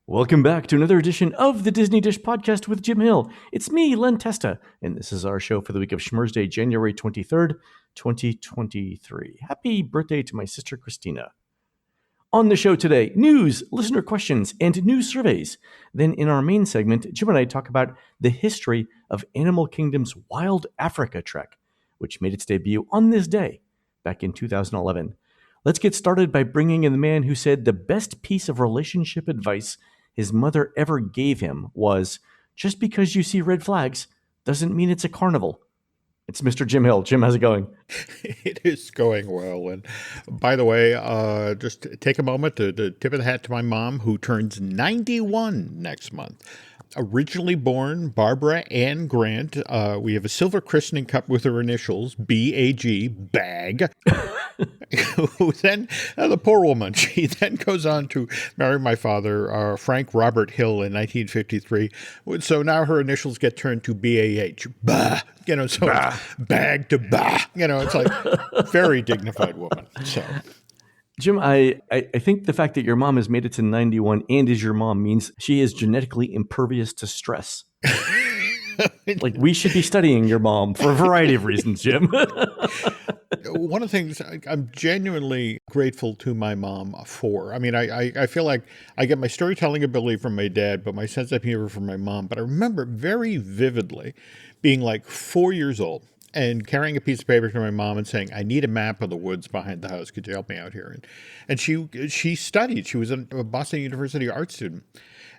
Welcome back to another edition of the Disney Dish Podcast with Jim Hill. It's me, Len Testa, and this is our show for the week of Schmurz January 23rd, 2023. Happy birthday to my sister, Christina. On the show today, news, listener questions, and news surveys. Then in our main segment, Jim and I talk about the history of Animal Kingdom's Wild Africa Trek, which made its debut on this day back in 2011. Let's get started by bringing in the man who said the best piece of relationship advice his mother ever gave him was, just because you see red flags doesn't mean it's a carnival. It's Mr. Jim Hill. Jim, how's it going? It is going well. And by the way, just take a moment to tip of the hat to my mom, who turns 91 next month. Originally born Barbara Ann Grant. We have a silver christening cup with her initials, B-A-G, bag. Then, the poor woman, she then goes on to marry my father, Frank Robert Hill, in 1953. So now her initials get turned to B-A-H, bah. So bah. Bag to bah. It's like very dignified woman. So, Jim, I think the fact that your mom has made it to 91 and is your mom means she is genetically impervious to stress. Like, we should be studying your mom for a variety of reasons, Jim. One of the things I'm genuinely grateful to my mom for. I mean, I feel like I get my storytelling ability from my dad, but my sense of humor from my mom. But I remember very vividly being like 4 years old and carrying a piece of paper to my mom and saying, I need a map of the woods behind the house. Could you help me out here? And she studied. She was a Boston University art student.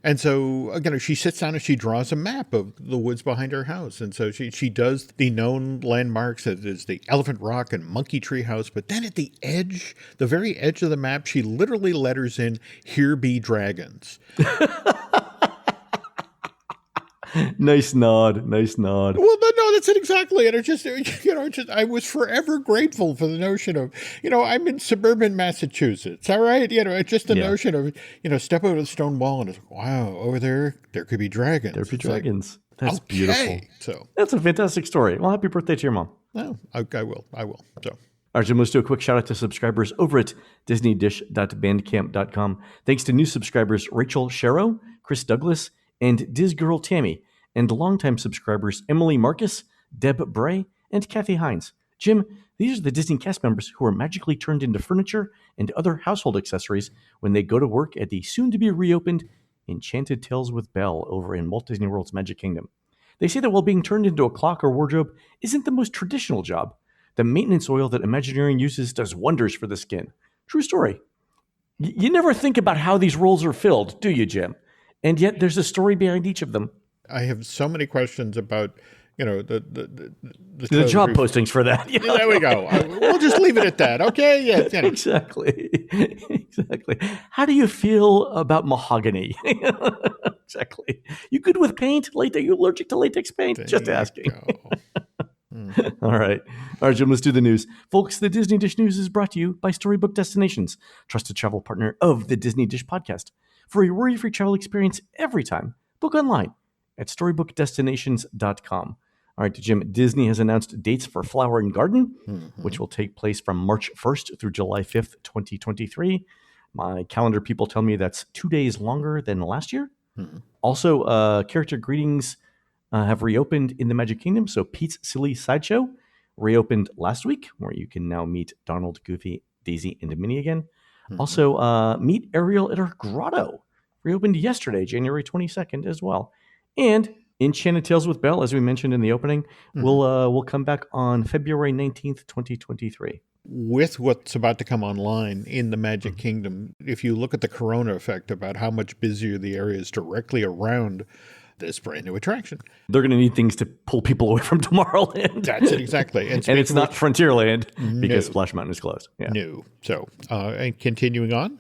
And so, she sits down and she draws a map of the woods behind her house. And so she does the known landmarks, that is the Elephant Rock and Monkey Tree House. But then at the edge, the very edge of the map, she literally letters in, "Here be dragons." Nice nod. Well, no, that's it exactly. And I was forever grateful for the notion of, I'm in suburban Massachusetts. All right. It's just the notion of, step over the stone wall and it's like, wow, over there could be dragons. There could be dragons. That's okay. Beautiful. So that's a fantastic story. Well, happy birthday to your mom. No, I will. So. All right, Jim, let's do a quick shout out to subscribers over at disneydish.bandcamp.com. Thanks to new subscribers Rachel Sharrow, Chris Douglas, and Diz Girl Tammy, and longtime subscribers Emily Marcus, Deb Bray, and Kathy Hines. Jim, these are the Disney cast members who are magically turned into furniture and other household accessories when they go to work at the soon-to-be-reopened Enchanted Tales with Belle over in Walt Disney World's Magic Kingdom. They say that while being turned into a clock or wardrobe isn't the most traditional job, the maintenance oil that Imagineering uses does wonders for the skin. True story. You never think about how these roles are filled, do you, Jim? And yet there's a story behind each of them. I have so many questions about, the job postings for that. There we go. We'll just leave it at that. Okay. Yeah. Exactly. How do you feel about mahogany? Exactly. You good with paint? Are you allergic to latex paint? Just asking. All right, Jim, let's do the news. Folks, the Disney Dish News is brought to you by Storybook Destinations, trusted travel partner of the Disney Dish Podcast. For a worry-free travel experience every time, book online at StorybookDestinations.com. All right, Jim, Disney has announced dates for Flower and Garden, which will take place from March 1st through July 5th, 2023. My calendar people tell me that's 2 days longer than last year. Also, character greetings have reopened in the Magic Kingdom. So Pete's Silly Sideshow reopened last week, where you can now meet Donald, Goofy, Daisy, and Minnie again. Also, meet Ariel at her grotto. Reopened yesterday, January 22nd as well. And Enchanted Tales with Belle, as we mentioned in the opening, will come back on February 19th, 2023. With what's about to come online in the Magic Kingdom, if you look at the corona effect about how much busier the area is directly around this brand new attraction, they're going to need things to pull people away from Tomorrowland. That's it, exactly. And it's not Frontierland because Splash Mountain is closed. Yeah. No. So, and continuing on.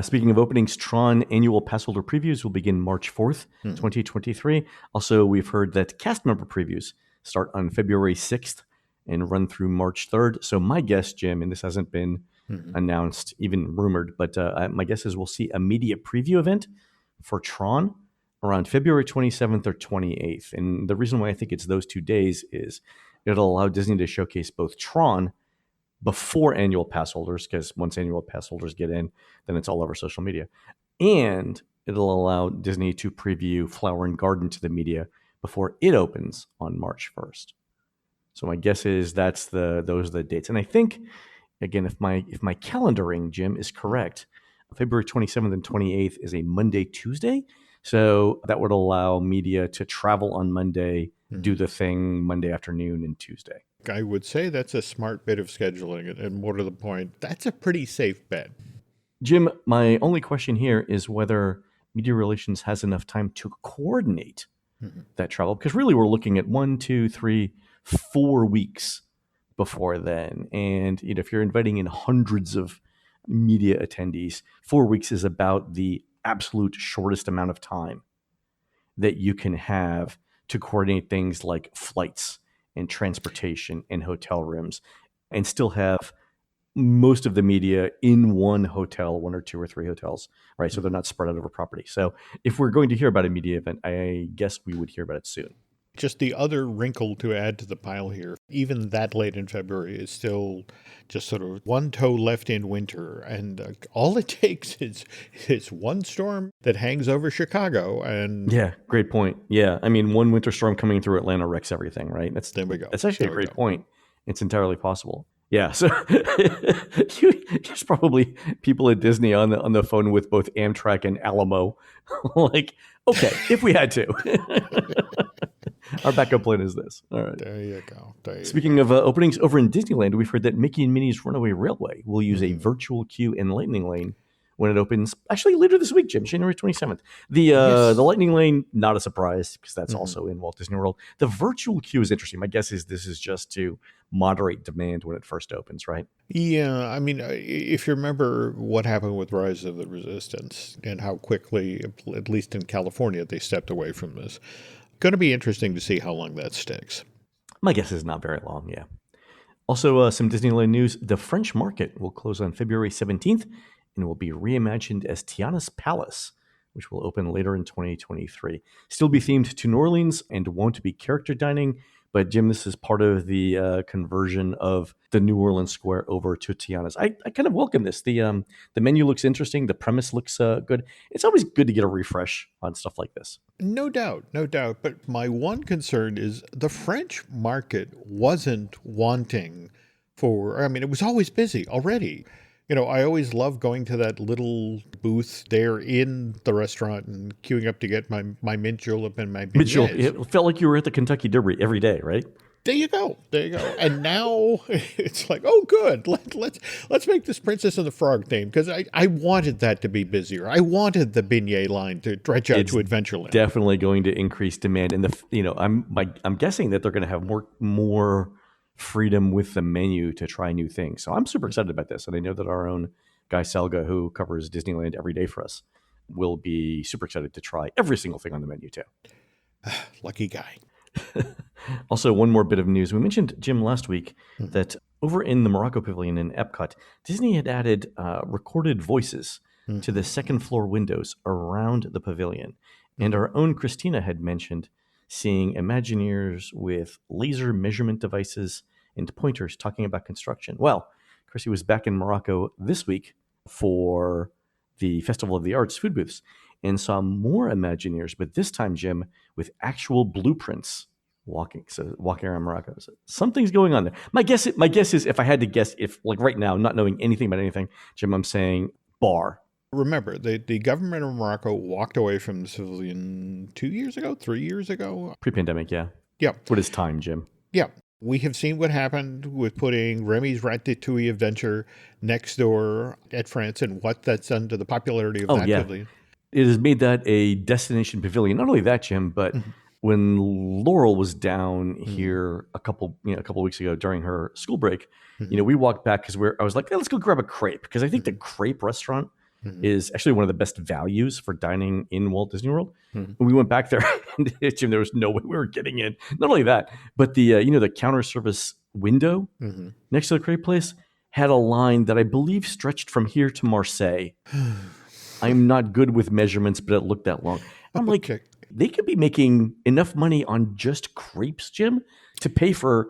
Speaking of openings, Tron annual pass holder previews will begin March 4th, 2023. Also, we've heard that cast member previews start on February 6th and run through March 3rd. So my guess, Jim, and this hasn't been announced, even rumored, but my guess is we'll see a media preview event for Tron around February 27th or 28th. And the reason why I think it's those 2 days is it'll allow Disney to showcase both Tron before annual pass holders, because once annual pass holders get in, then it's all over social media. And it'll allow Disney to preview Flower and Garden to the media before it opens on March 1st. So my guess is those are the dates. And I think, again, if my calendaring, Jim, is correct, February 27th and 28th is a Monday, Tuesday. So that would allow media to travel on Monday, do the thing Monday afternoon and Tuesday. I would say that's a smart bit of scheduling. And more to the point, that's a pretty safe bet. Jim, my only question here is whether media relations has enough time to coordinate that travel. Because really we're looking at 1, 2, 3, 4 weeks before then. And if you're inviting in hundreds of media attendees, 4 weeks is about the absolute shortest amount of time that you can have to coordinate things like flights and transportation and hotel rooms, and still have most of the media in one hotel, 1 or 2 or 3 hotels, right? So they're not spread out over property. So if we're going to hear about a media event, I guess we would hear about it soon. Just the other wrinkle to add to the pile here, even that late in February is still just sort of one toe left in winter. And all it takes is one storm that hangs over Chicago. And yeah, great point. Yeah. I mean, one winter storm coming through Atlanta wrecks everything, right? There we go. That's actually a great point. It's entirely possible. Yeah, so there's probably people at Disney on the phone with both Amtrak and Alamo. Like, okay, if we had to. Our backup plan is this. All right. There you go. Speaking of openings over in Disneyland, we've heard that Mickey and Minnie's Runaway Railway will use a virtual queue and Lightning Lane when it opens, actually later this week, Jim, January 27th. The Lightning Lane, not a surprise, because that's also in Walt Disney World. The virtual queue is interesting. My guess is this is just to moderate demand when it first opens, right? Yeah, I mean, if you remember what happened with Rise of the Resistance and how quickly, at least in California, they stepped away from this. Going to be interesting to see how long that sticks. My guess is not very long, yeah. Also, some Disneyland news. The French Market will close on February 17th and will be reimagined as Tiana's Palace, which will open later in 2023. Still be themed to New Orleans and won't be character dining. But Jim, this is part of the conversion of the New Orleans Square over to Tiana's. I kind of welcome this. The menu looks interesting. The premise looks good. It's always good to get a refresh on stuff like this. No doubt. But my one concern is the French market wasn't wanting for, I mean, it was always busy already. I always love going to that little booth there in the restaurant and queuing up to get my mint julep and my beignets. It felt like you were at the Kentucky Derby every day, right? There you go. And now it's like, oh, good. Let's make this Princess and the Frog theme, because I wanted that to be busier. I wanted the beignet line to stretch out to Adventureland. Definitely going to increase demand, and I'm guessing that they're going to have more freedom with the menu to try new things. So I'm super excited about this. And I know that our own Guy Selga, who covers Disneyland every day for us, will be super excited to try every single thing on the menu too. Lucky guy. Also, one more bit of news. We mentioned, Jim, last week that over in the Morocco Pavilion in Epcot, Disney had added recorded voices to the second floor windows around the pavilion. And our own Christina had mentioned seeing Imagineers with laser measurement devices and pointers talking about construction. Well, Chrissy was back in Morocco this week for the Festival of the Arts food booths and saw more Imagineers, but this time, Jim, with actual blueprints walking around Morocco. So something's going on there. My guess is, if I had to guess, if like right now, not knowing anything about anything, Jim, I'm saying bar. Remember, the government of Morocco walked away from the pavilion 3 years ago? Pre-pandemic, yeah. Yeah. What is time, Jim? Yeah. We have seen what happened with putting Remy's Ratatouille Adventure next door at France and what that's done to the popularity of that pavilion. It has made that a destination pavilion. Not only that, Jim, but when Laurel was down here a couple weeks ago during her school break, we walked back because I was like, hey, let's go grab a crepe, because I think the crepe restaurant is actually one of the best values for dining in Walt Disney World. When we went back there, and Jim, there was no way we were getting in. Not only that, but the counter service window next to the crepe place had a line that I believe stretched from here to Marseille. I'm not good with measurements, but it looked that long. I'm like, they could be making enough money on just crepes, Jim, to pay for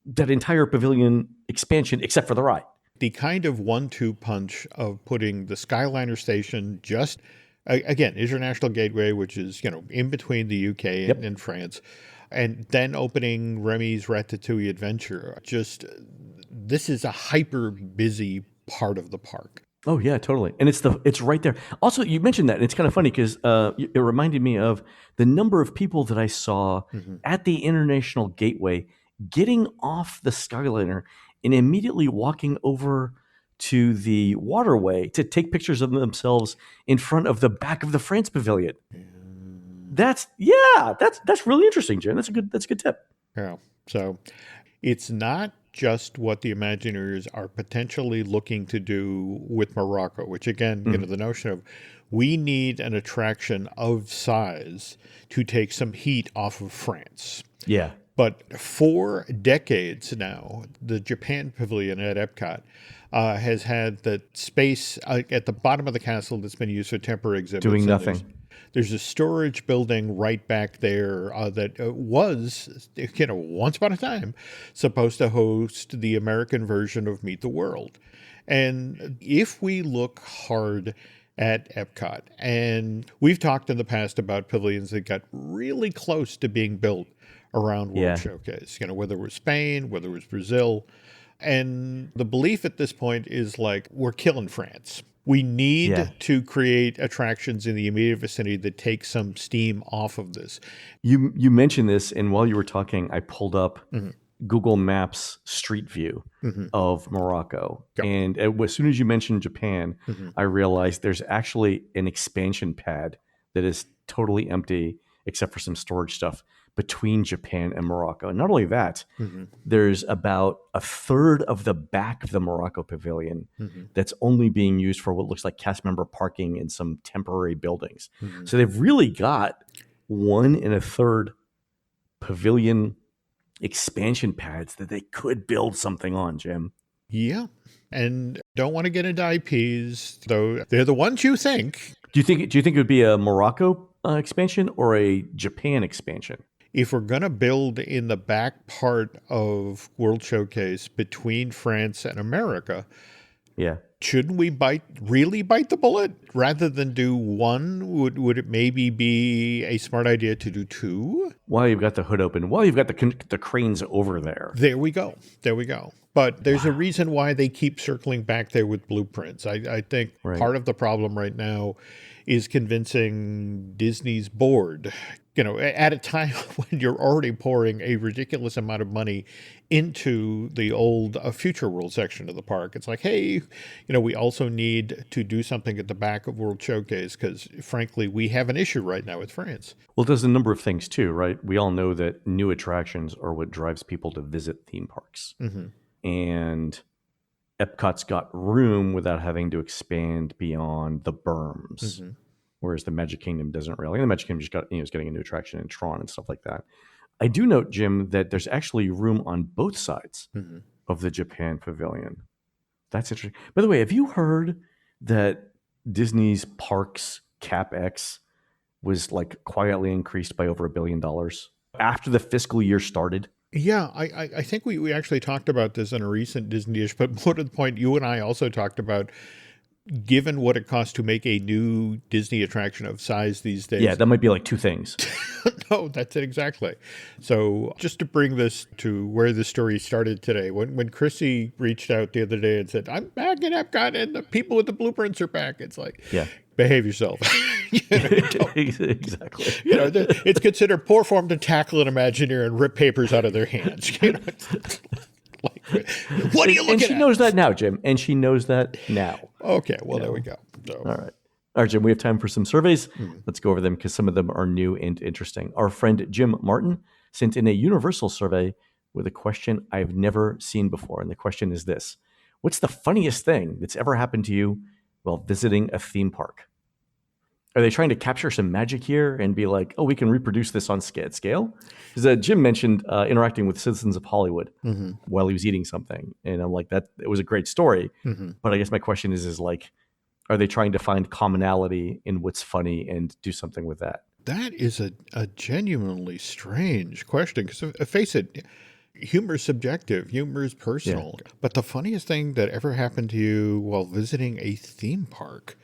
that entire pavilion expansion, except for the ride. The kind of 1-2 punch of putting the Skyliner station just again, International Gateway, which is, in between the UK and France, and then opening Remy's Ratatouille Adventure. Just, this is a hyper busy part of the park. Oh yeah, totally. And it's right there. Also, you mentioned that, and it's kind of funny because it reminded me of the number of people that I saw at the International Gateway getting off the Skyliner and immediately walking over to the waterway to take pictures of themselves in front of the back of the France Pavilion. That's really interesting, Jim. That's a good tip. Yeah. So it's not just what the Imagineers are potentially looking to do with Morocco, which again, the notion of we need an attraction of size to take some heat off of France. Yeah. But for decades now, the Japan Pavilion at Epcot has had the space at the bottom of the castle that's been used for temporary exhibits. Doing nothing. There's a storage building right back there that was, once upon a time, supposed to host the American version of Meet the World. And if we look hard at Epcot, and we've talked in the past about pavilions that got really close to being built around World Showcase, whether it was Spain, whether it was Brazil. And the belief at this point is like, we're killing France. We need to create attractions in the immediate vicinity that take some steam off of this. You mentioned this, and while you were talking, I pulled up Google Maps Street View of Morocco. Yep. And as soon as you mentioned Japan, I realized there's actually an expansion pad that is totally empty except for some storage stuff between Japan and Morocco. And not only that, there's about a third of the back of the Morocco pavilion that's only being used for what looks like cast member parking in some temporary buildings. So they've really got 1 1/3 pavilion expansion pads that they could build something on, Jim. Yeah. And don't want to get into IPs, though they're the ones you think. Do you think it would be a Morocco expansion or a Japan expansion? If we're going to build in the back part of World Showcase between France and America, shouldn't we really bite the bullet rather than do one? Would it maybe be a smart idea to do 2? While you've got the hood open, while you've got the cranes over there. There we go. But there's a reason why they keep circling back there with blueprints. I think part of the problem right now is convincing Disney's board, at a time when you're already pouring a ridiculous amount of money into the old Future World section of the park. It's like, hey, we also need to do something at the back of World Showcase because, frankly, we have an issue right now with France. Well, there's a number of things, too, right? We all know that new attractions are what drives people to visit theme parks. And Epcot's got room without having to expand beyond the berms. Whereas the Magic Kingdom doesn't really. And the Magic Kingdom just got, is getting a new attraction in Tron and stuff like that. I do note, Jim, that there's actually room on both sides of the Japan Pavilion. That's interesting. By the way, have you heard that Disney's parks CapEx was like quietly increased by over $1 billion after the fiscal year started? Yeah, I think we actually talked about this in a recent Disney-ish, but more to the point, you and I also talked about, given what it costs to make a new Disney attraction of size these days. Yeah, that might be like 2 things. No, that's it exactly. So just to bring this to where the story started today, when Chrissy reached out the other day and said, I'm back at Epcot and the people with the blueprints are back, it's like, behave yourself. Exactly. It's considered poor form to tackle an Imagineer and rip papers out of their hands. What are you looking at? And she knows that now, Jim. And she knows that now. Okay, well, there we go. So. All right, Jim, we have time for some surveys. Let's go over them because some of them are new and interesting. Our friend Jim Martin sent in a universal survey with a question I've never seen before. And the question is this: what's the funniest thing that's ever happened to you while visiting a theme park? Are they trying to capture some magic here and be like, oh, we can reproduce this on scale? Because Jim mentioned interacting with citizens of Hollywood while he was eating something. And I'm like, it was a great story. But I guess my question is like, are they trying to find commonality in what's funny and do something with that? That is a genuinely strange question. Because face it, humor is subjective. Humor is personal. Yeah. But the funniest thing that ever happened to you while visiting a theme park...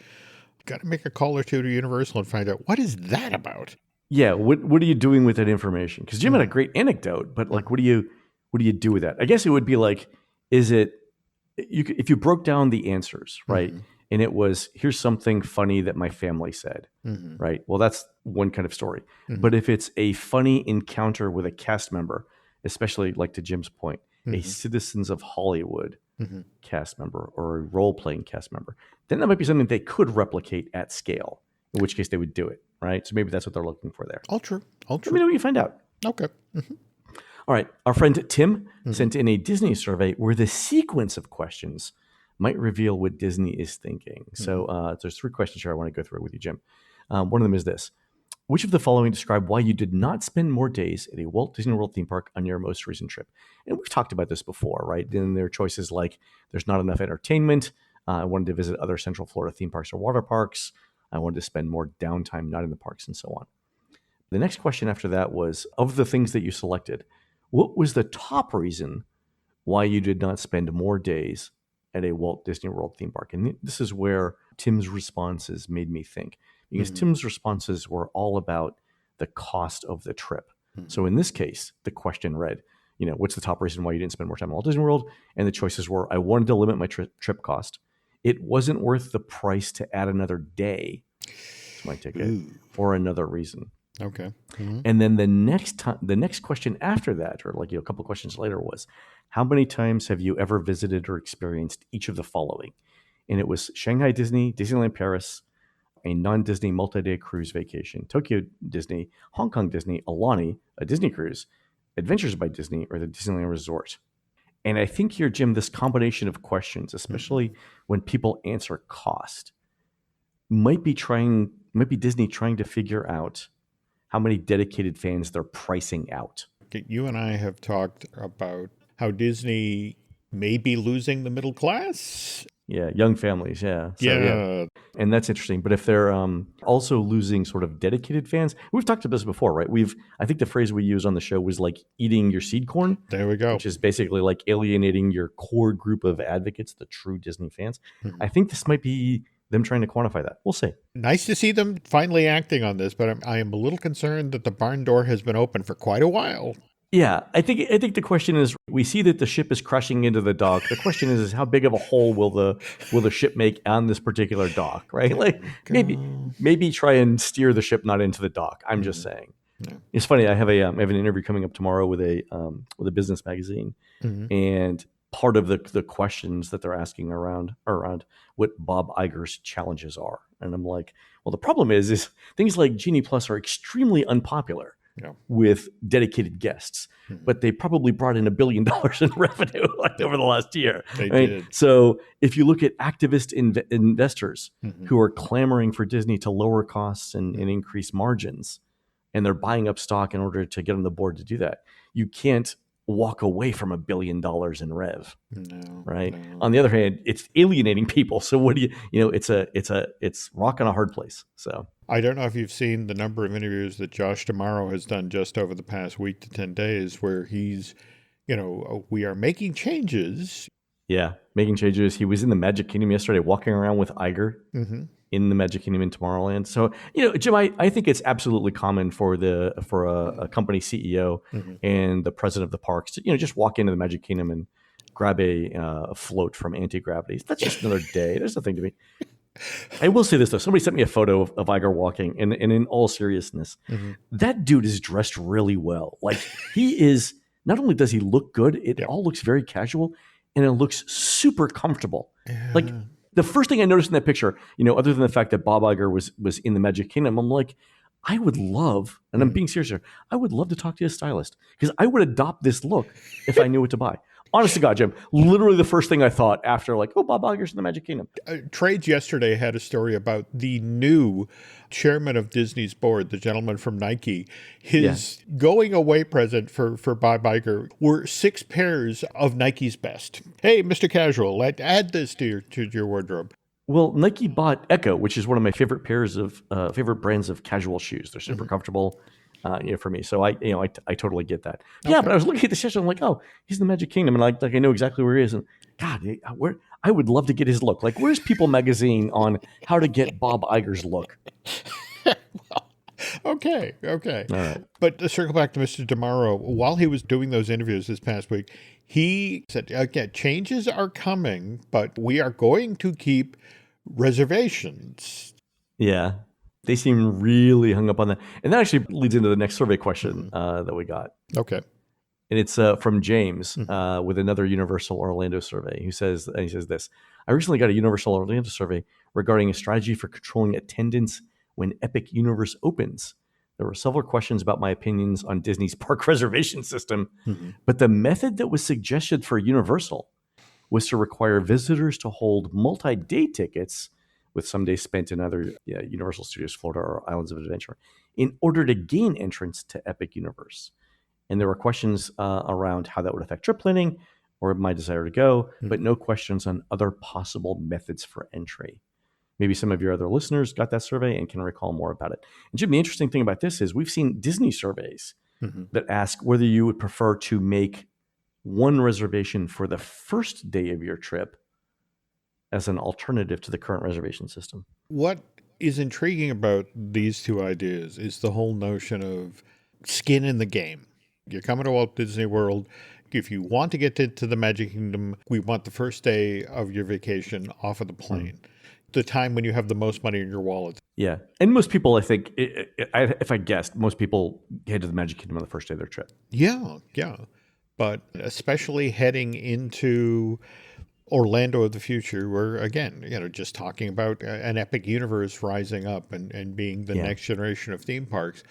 Got to make a call or two to Universal and find out what is that about. Yeah, what are you doing with that information? Because Jim had a great anecdote, but like, what do you do with that? I guess it would be like, is it if you broke down the answers, right? And it was, here's something funny that my family said, right? Well, that's one kind of story. But if it's a funny encounter with a cast member, especially like to Jim's point, a Citizens of Hollywood cast member or a role-playing cast member, then that might be something they could replicate at scale, in which case they would do it, right? So maybe that's what they're looking for there. All true. Let me know what you find out. Okay. All right. Our friend Tim sent in a Disney survey where the sequence of questions might reveal what Disney is thinking. So there's 3 questions here I want to go through with you, Jim. One of them is this. Which of the following describe why you did not spend more days at a Walt Disney World theme park on your most recent trip? And we've talked about this before, right? And there are choices like there's not enough entertainment. I wanted to visit other Central Florida theme parks or water parks. I wanted to spend more downtime not in the parks and so on. The next question after that was, of the things that you selected, what was the top reason why you did not spend more days at a Walt Disney World theme park? And this is where Tim's responses made me think, because Tim's responses were all about the cost of the trip. So in this case, the question read, what's the top reason why you didn't spend more time at Walt Disney World? And the choices were, I wanted to limit my trip cost. It wasn't worth the price to add another day to my ticket, or another reason. Okay. And then the next question after that, or like a couple questions later, was, how many times have you ever visited or experienced each of the following? And it was Shanghai Disney, Disneyland Paris, a non-Disney multi-day cruise vacation, Tokyo Disney, Hong Kong Disney, Alani, a Disney cruise, Adventures by Disney, or the Disneyland Resort. And I think here, Jim, this combination of questions, especially when people answer cost, might be Disney trying to figure out how many dedicated fans they're pricing out. You and I have talked about how Disney may be losing the middle class. Yeah, young families, yeah. So, yeah. And that's interesting. But if they're also losing sort of dedicated fans, we've talked about this before, right? I think the phrase we use on the show was like eating your seed corn. There we go. Which is basically like alienating your core group of advocates, the true Disney fans. I think this might be them trying to quantify that. We'll see. Nice to see them finally acting on this, but I am a little concerned that the barn door has been open for quite a while. Yeah, I think the question is, we see that the ship is crashing into the dock. The question is how big of a hole will the ship make on this particular dock, right? Like maybe try and steer the ship not into the dock. I'm just saying. Yeah. It's funny. I have an interview coming up tomorrow with a business magazine, and part of the questions that they're asking around what Bob Iger's challenges are, and I'm like, well, the problem is things like Genie Plus are extremely unpopular. Yeah. With dedicated guests, but they probably brought in $1 billion in revenue over the last year. They did. So if you look at activist investors who are clamoring for Disney to lower costs and increase margins, and they're buying up stock in order to get on the board to do that, you can't walk away from $1 billion in rev. No, right. No. On the other hand, it's alienating people. So what do it's rock in a hard place. So I don't know if you've seen the number of interviews that Josh D'Amaro has done just over the past week to 10 days where he's, we are making changes. Yeah, making changes. He was in the Magic Kingdom yesterday, walking around with Iger in the Magic Kingdom in Tomorrowland. So, Jim, I think it's absolutely common for a company CEO and the president of the parks to, just walk into the Magic Kingdom and grab a float from Anti-Gravity. That's just another day. There's nothing to be. I will say this, though. Somebody sent me a photo of Iger walking, and in all seriousness, that dude is dressed really well. Like, he is, not only does he look good, it all looks very casual, and it looks super comfortable. Yeah. Like, the first thing I noticed in that picture, other than the fact that Bob Iger was in the Magic Kingdom, I'm like, I would love, and I'm being serious here, I would love to talk to a stylist, because I would adopt this look if I knew what to buy. Honest to God, Jim, literally the first thing I thought after Bob Iger's in the Magic Kingdom. Trades yesterday had a story about the new chairman of Disney's board, the gentleman from Nike. His going away present for Bob Iger were 6 pairs of Nike's best. Hey, Mr. Casual, add this to your wardrobe. Well, Nike bought Echo, which is one of my favorite favorite brands of casual shoes. They're super comfortable. For me. So I totally get that. Okay. Yeah, but I was looking at the schedule. I'm like, oh, he's in the Magic Kingdom. And I know exactly where he is. And God, I would love to get his look. Like, where's People Magazine on how to get Bob Iger's look? Well, okay. All right. But to circle back to Mr. DeMauro, while he was doing those interviews this past week, he said, again, changes are coming, but we are going to keep reservations. Yeah. They seem really hung up on that. And that actually leads into the next survey question that we got. Okay. And it's from James with another Universal Orlando survey. He says this: I recently got a Universal Orlando survey regarding a strategy for controlling attendance when Epic Universe opens. There were several questions about my opinions on Disney's park reservation system, but the method that was suggested for Universal was to require visitors to hold multi-day tickets with some days spent in other Universal Studios Florida or Islands of Adventure in order to gain entrance to Epic Universe. And there were questions around how that would affect trip planning or my desire to go, but no questions on other possible methods for entry. Maybe some of your other listeners got that survey and can recall more about it. And Jim, the interesting thing about this is we've seen Disney surveys that ask whether you would prefer to make one reservation for the first day of your trip as an alternative to the current reservation system. What is intriguing about these two ideas is the whole notion of skin in the game. You're coming to Walt Disney World. If you want to get to the Magic Kingdom, we want the first day of your vacation off of the plane. The time when you have the most money in your wallet. Yeah. And most people, I think, if I guessed, most people head to the Magic Kingdom on the first day of their trip. Yeah. But especially heading into Orlando of the future, where, again, just talking about an epic universe rising up and being the next generation of theme parks,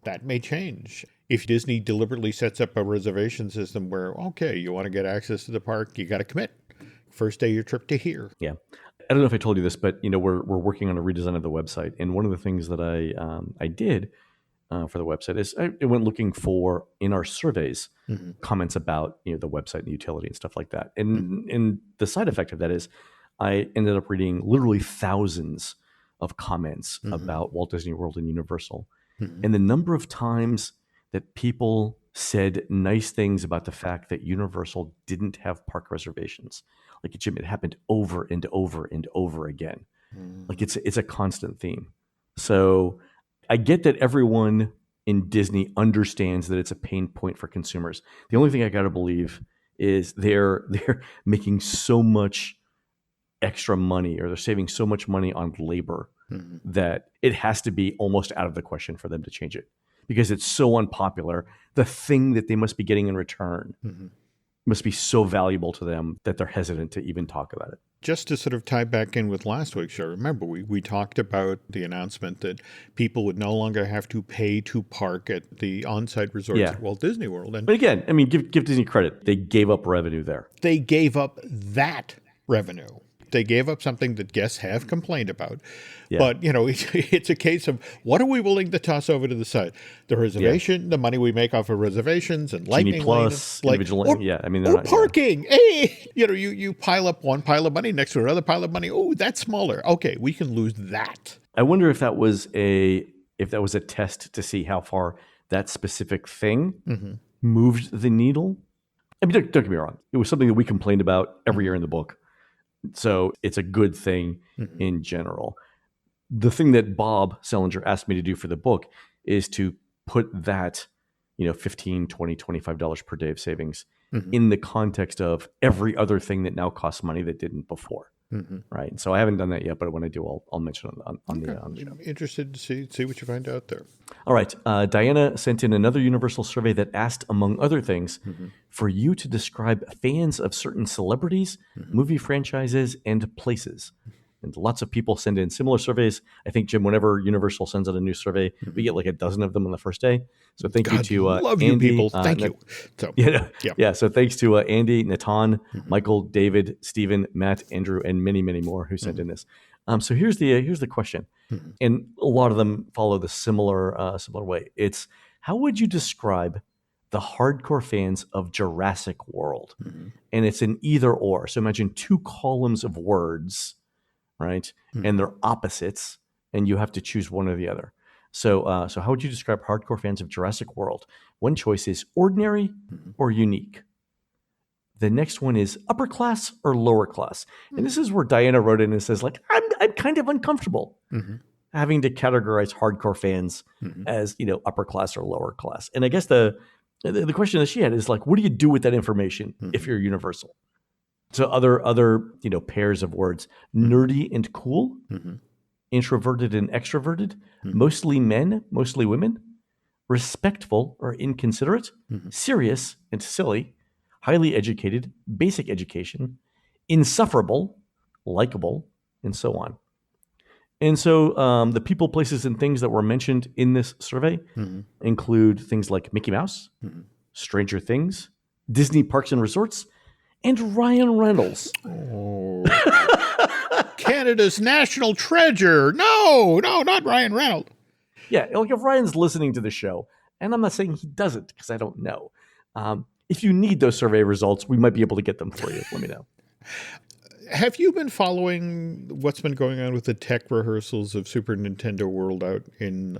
that may change. If Disney deliberately sets up a reservation system where, okay, you want to get access to the park, you got to commit. First day of your trip to here. Yeah. I don't know if I told you this, but we're working on a redesign of the website, and one of the things that I did for the website is I went looking for in our surveys comments about the website and the utility and stuff like that. And the side effect of that is I ended up reading literally thousands of comments about Walt Disney World and Universal, and the number of times that people said nice things about the fact that Universal didn't have park reservations. Like, Jim, it happened over and over and over again. Like, it's a constant theme. So I get that everyone in Disney understands that it's a pain point for consumers. The only thing I got to believe is they're making so much extra money, or they're saving so much money on labor that it has to be almost out of the question for them to change it, because it's so unpopular. The thing that they must be getting in return must be so valuable to them that they're hesitant to even talk about it. Just to sort of tie back in with last week's show, remember we talked about the announcement that people would no longer have to pay to park at the on-site resorts at Walt Disney World. But again, I mean, give Disney credit. They gave up revenue there. They gave up that revenue. They gave up something that guests have complained about. Yeah. But, it's a case of what are we willing to toss over to the side? The reservation, the money we make off of reservations and Lightning Genie Plus, Lane. Or parking. Yeah. Hey, you pile up one pile of money next to another pile of money. Oh, that's smaller. Okay, we can lose that. I wonder if that was a test to see how far that specific thing moved the needle. I mean, don't get me wrong. It was something that we complained about every year in the book. So it's a good thing in general. The thing that Bob Selinger asked me to do for the book is to put that, $15, $20, $25 per day of savings in the context of every other thing that now costs money that didn't before. Right. So I haven't done that yet, but when I do, I'll mention it on the show. I'm interested to see what you find out there. All right. Diana sent in another Universal survey that asked, among other things, for you to describe fans of certain celebrities, movie franchises, and places. And lots of people send in similar surveys. I think, Jim, whenever Universal sends out a new survey, we get like a dozen of them on the first day. So thank you to love Andy. You people. Thank you. So, So thanks to Andy, Natan, Michael, David, Stephen, Matt, Andrew, and many, many more who sent in this. So here's the question, and a lot of them follow the similar way. It's, how would you describe the hardcore fans of Jurassic World? And it's an either or. So imagine two columns of words, right? And they're opposites, and you have to choose one or the other. So how would you describe hardcore fans of Jurassic World? One choice is ordinary or unique. The next one is upper class or lower class. And this is where Diana wrote in and says, like, I'm kind of uncomfortable having to categorize hardcore fans as, upper class or lower class. And I guess the question that she had is like, what do you do with that information if you're Universal? So other pairs of words, nerdy and cool, introverted and extroverted, mostly men, mostly women, respectful or inconsiderate, serious and silly, highly educated, basic education, insufferable, likable, and so on. And so the people, places, and things that were mentioned in this survey include things like Mickey Mouse, Stranger Things, Disney Parks and Resorts, and Ryan Reynolds. Oh. Canada's national treasure. No, not Ryan Reynolds. Yeah, like if Ryan's listening to the show, and I'm not saying he doesn't because I don't know. If you need those survey results, we might be able to get them for you. Let me know. Have you been following what's been going on with the tech rehearsals of Super Nintendo World out in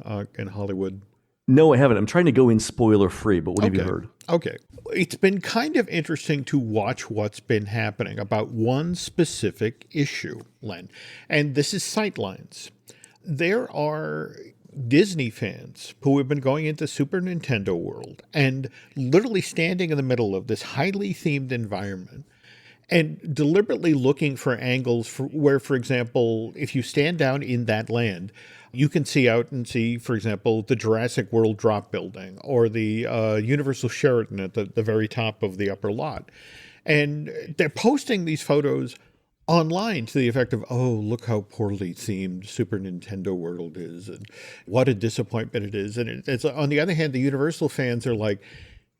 Hollywood? No, I haven't. I'm trying to go in spoiler free, but what have you heard? Okay. It's been kind of interesting to watch what's been happening about one specific issue, Len, and this is sightlines. There are Disney fans who have been going into Super Nintendo World and literally standing in the middle of this highly themed environment and deliberately looking for angles where, for example, if you stand down in that land, you can see out and see, for example, the Jurassic World drop building or the Universal Sheraton at the very top of the upper lot. And they're posting these photos online to the effect of, oh, look how poorly themed Super Nintendo World is and what a disappointment it is. And it's on the other hand, the Universal fans are like,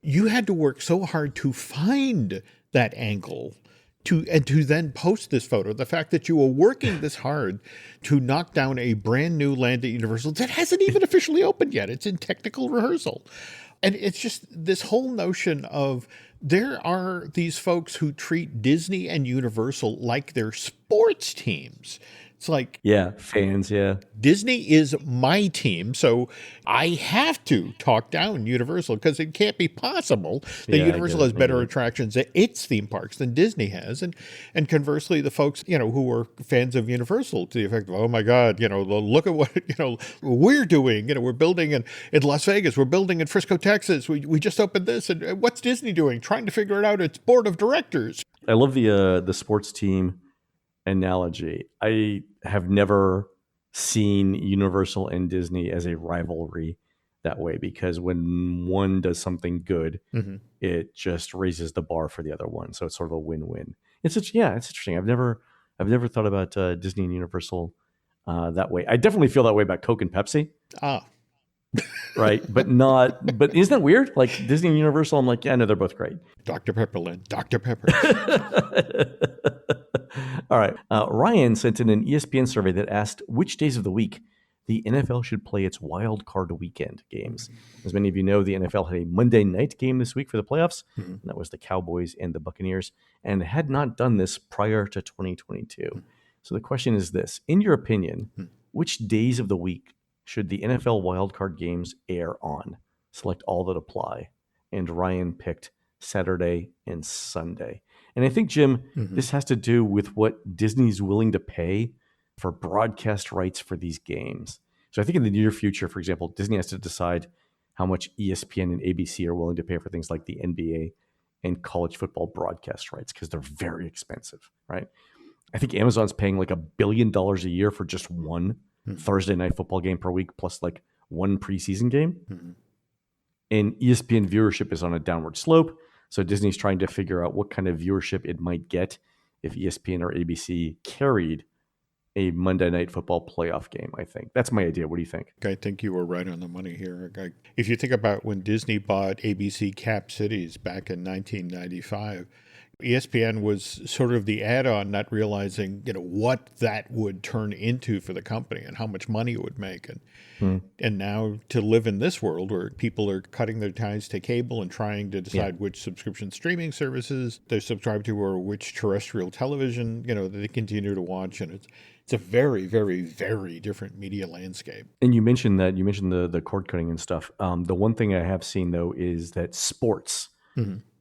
you had to work so hard to find that angle to then post this photo. The fact that you were working this hard to knock down a brand new land at Universal that hasn't even officially opened yet. It's in technical rehearsal. And it's just this whole notion of there are these folks who treat Disney and Universal like they're sports teams. It's like, yeah, fans, yeah. Disney is my team, so I have to talk down Universal because it can't be possible that Universal has better attractions at its theme parks than Disney has. And conversely, the folks, who are fans of Universal to the effect of, oh my God, look at what, we're doing. We're building in Las Vegas. We're building in Frisco, Texas. We just opened this. And what's Disney doing? Trying to figure it out. Its board of directors. I love the sports team analogy. I have never seen Universal and Disney as a rivalry that way, because when one does something good, it just raises the bar for the other one. So it's sort of a win-win. It's interesting. I've never thought about Disney and Universal that way. I definitely feel that way about Coke and Pepsi. Right, but isn't that weird? Like Disney and Universal, I'm like, yeah, no, they're both great. Dr. Pepper, Len. Dr. Pepper. All right. Ryan sent in an ESPN survey that asked which days of the week the NFL should play its wild card weekend games. As many of you know, the NFL had a Monday night game this week for the playoffs, and that was the Cowboys and the Buccaneers, and had not done this prior to 2022. So the question is this: in your opinion, which days of the week should the NFL wildcard games air on? Select all that apply. And Ryan picked Saturday and Sunday. And I think, Jim, this has to do with what Disney's willing to pay for broadcast rights for these games. So I think in the near future, for example, Disney has to decide how much ESPN and ABC are willing to pay for things like the NBA and college football broadcast rights, because they're very expensive, right? I think Amazon's paying like $1 billion a year for just one Thursday night football game per week, plus like one preseason game. And ESPN viewership is on a downward slope. So Disney's trying to figure out what kind of viewership it might get if ESPN or ABC carried a Monday night football playoff game, I think. That's my idea. What do you think? I think you were right on the money here. If you think about when Disney bought ABC Cap Cities back in 1995, ESPN was sort of the add-on, not realizing, what that would turn into for the company and how much money it would make. And now to live in this world where people are cutting their ties to cable and trying to decide which subscription streaming services they're subscribed to or which terrestrial television, that they continue to watch. And it's a very, very, very different media landscape. And you mentioned the cord cutting and stuff. The one thing I have seen, though, is that sports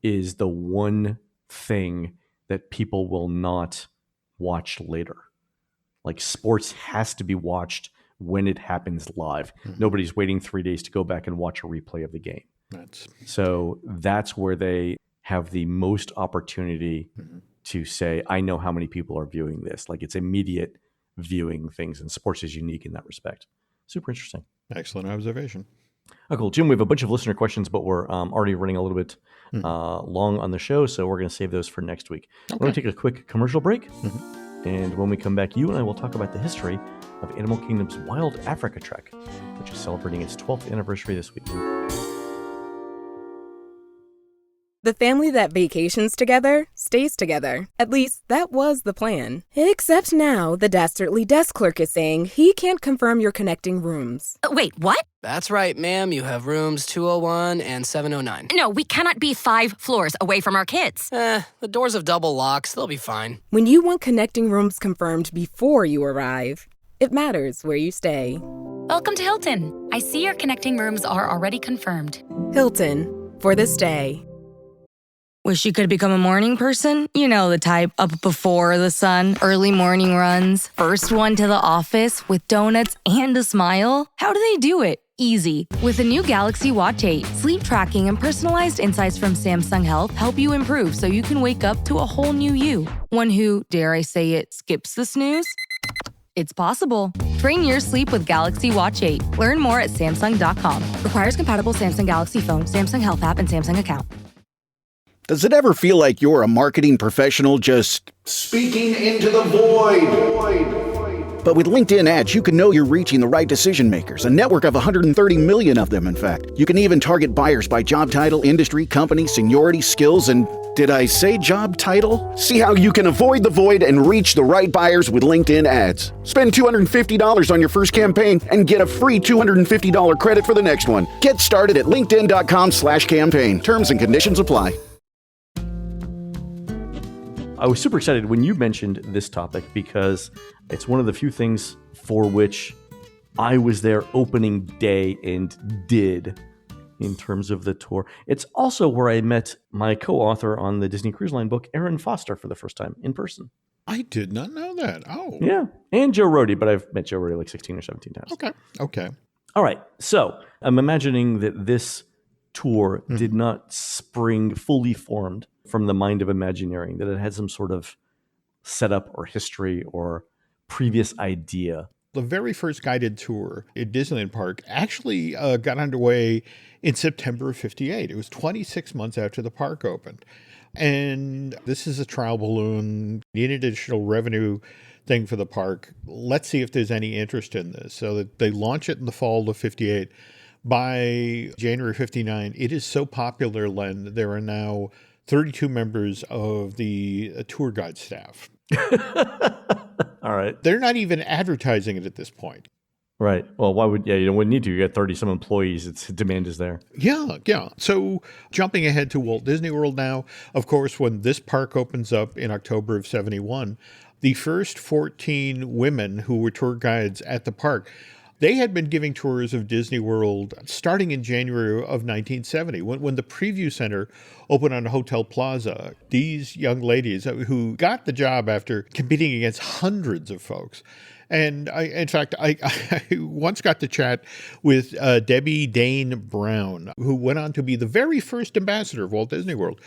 is the one thing that people will not watch later. Like sports has to be watched when it happens live. Nobody's waiting 3 days to go back and watch a replay of the game. So that's where they have the most opportunity to say, I know how many people are viewing this. Like it's immediate viewing things, and sports is unique in that respect. Super interesting. Excellent observation. Oh, cool. Jim, we have a bunch of listener questions, but we're already running a little bit long on the show, so we're going to save those for next week. We're going to take a quick commercial break, and when we come back, you and I will talk about the history of Animal Kingdom's Wild Africa Trek, which is celebrating its 12th anniversary this week. The family that vacations together stays together. At least, that was the plan. Except now, the dastardly desk clerk is saying he can't confirm your connecting rooms. Wait, what? That's right, ma'am. You have rooms 201 and 709. No, we cannot be 5 floors away from our kids. The doors have double locks. They'll be fine. When you want connecting rooms confirmed before you arrive, it matters where you stay. Welcome to Hilton. I see your connecting rooms are already confirmed. Hilton, for the stay. Wish you could become a morning person? You know the type, up before the sun, early morning runs, first one to the office with donuts and a smile. How do they do it? Easy. With the new Galaxy Watch 8, sleep tracking and personalized insights from Samsung Health help you improve so you can wake up to a whole new you. One who, dare I say it, skips the snooze? It's possible. Train your sleep with Galaxy Watch 8. Learn more at Samsung.com. Requires compatible Samsung Galaxy phone, Samsung Health app, and Samsung account. Does it ever feel like you're a marketing professional just speaking into the void? But with LinkedIn ads, you can know you're reaching the right decision makers, a network of 130 million of them, in fact. You can even target buyers by job title, industry, company, seniority, skills, and did I say job title? See how you can avoid the void and reach the right buyers with LinkedIn ads. Spend $250 on your first campaign and get a free $250 credit for the next one. Get started at linkedin.com/campaign. Terms and conditions apply. I was super excited when you mentioned this topic because it's one of the few things for which I was there opening day and did in terms of the tour. It's also where I met my co-author on the Disney Cruise Line book, Aaron Foster, for the first time in person. I did not know that. Oh. Yeah. And Joe Rohde, but I've met Joe Rohde like 16 or 17 times. Okay. All right. So I'm imagining that this tour did not spring fully formed from the mind of Imagineering, that it had some sort of setup or history or previous idea. The very first guided tour at Disneyland Park actually got underway in September of 58. It was 26 months after the park opened. And this is a trial balloon, need additional revenue thing for the park. Let's see if there's any interest in this. So that they launch it in the fall of 58. By January 59, it is so popular, Len, there are now 32 members of the tour guide staff. All right. They're not even advertising it at this point. Right. Well, why would, you wouldn't need to. You got 30 some employees. Demand is there. Yeah. So jumping ahead to Walt Disney World now, of course, when this park opens up in October of 71, the first 14 women who were tour guides at the park, they had been giving tours of Disney World starting in January of 1970, when the Preview Center opened on Hotel Plaza. These young ladies who got the job after competing against hundreds of folks. And in fact, I once got to chat with Debbie Dane Brown, who went on to be the very first ambassador of Walt Disney World.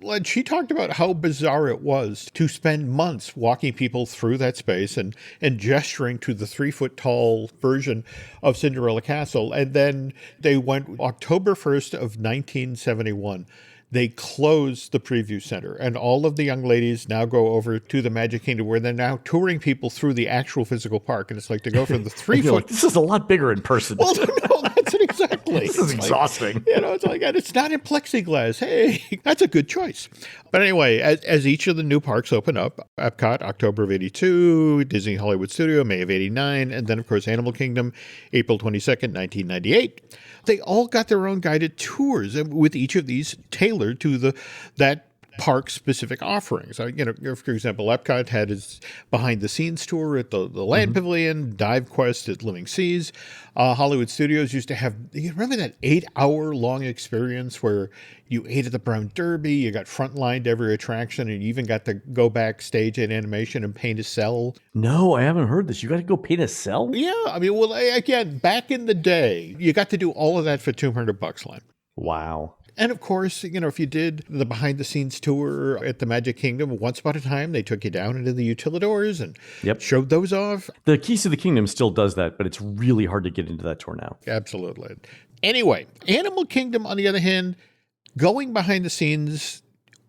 And she talked about how bizarre it was to spend months walking people through that space and gesturing to the 3-foot-tall version of Cinderella Castle. And then they went October 1st of 1971. They closed the Preview Center, and all of the young ladies now go over to the Magic Kingdom, where they're now touring people through the actual physical park. And it's like to go from the 3-foot. Like, this is a lot bigger in person. Well, no, that's it exactly. This is exhausting. It's like, and it's not in plexiglass. Hey, that's a good choice. But anyway, as each of the new parks open up, Epcot, October of 82, Disney Hollywood Studio, May of 89, and then, of course, Animal Kingdom, April 22nd, 1998. They all got their own guided tours, with each of these tailored to that park-specific offerings. For example, Epcot had its behind-the-scenes tour at the Land Pavilion, Dive Quest at Living Seas. Hollywood Studios used to have, you remember that 8-hour-long experience where you ate at the Brown Derby, you got frontlined every attraction, and you even got to go backstage at animation and paint a cell? No, I haven't heard this. You got to go paint a cell? Yeah, well, again, back in the day, you got to do all of that for $200, Len. Wow. And of course, if you did the behind-the-scenes tour at the Magic Kingdom, once upon a time, they took you down into the utilidors and showed those off. The Keys to the Kingdom still does that, but it's really hard to get into that tour now. Absolutely. Anyway, Animal Kingdom, on the other hand, going behind the scenes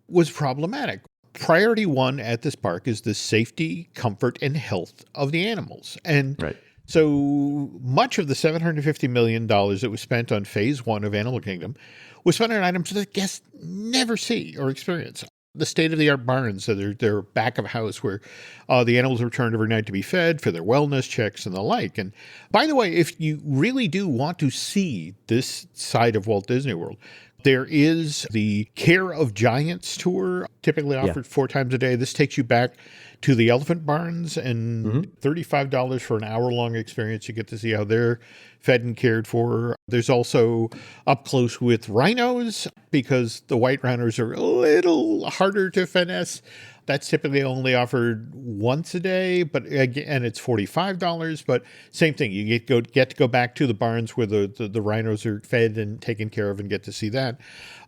was problematic. Priority one at this park is the safety, comfort, and health of the animals. And so much of the $750 million that was spent on phase one of Animal Kingdom was spent on items that guests never see or experience. The state-of-the-art barns, so they're back of house where the animals are returned every night to be fed for their wellness checks and the like. And by the way, if you really do want to see this side of Walt Disney World, there is the Care of Giants tour, typically offered 4 times a day. This takes you back to the elephant barns, and $35 for an hour-long experience. You get to see how they're fed and cared for. There's also up close with rhinos, because the white rhinos are a little harder to finesse. That's typically only offered once a day, but again, it's $45. But same thing, you get to go back to the barns where the rhinos are fed and taken care of, and get to see that.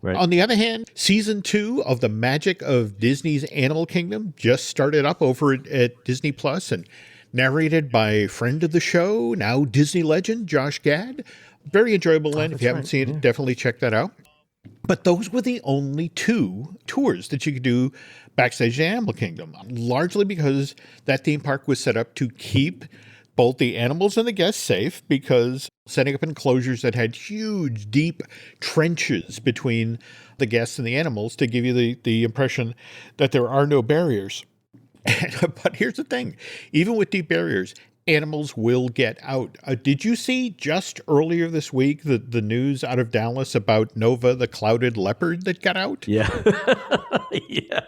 Right. On the other hand, season 2 of the Magic of Disney's Animal Kingdom just started up over at Disney Plus, and narrated by friend of the show, now Disney legend, Josh Gad. Very enjoyable, Len. If you haven't seen it, definitely check that out. But those were the only 2 tours that you could do backstage at Animal Kingdom, largely because that theme park was set up to keep both the animals and the guests safe, because setting up enclosures that had huge, deep trenches between the guests and the animals to give you the impression that there are no barriers. But here's the thing, even with deep barriers, animals will get out. Did you see just earlier this week the news out of Dallas about Nova, the clouded leopard that got out? Yeah. Yeah.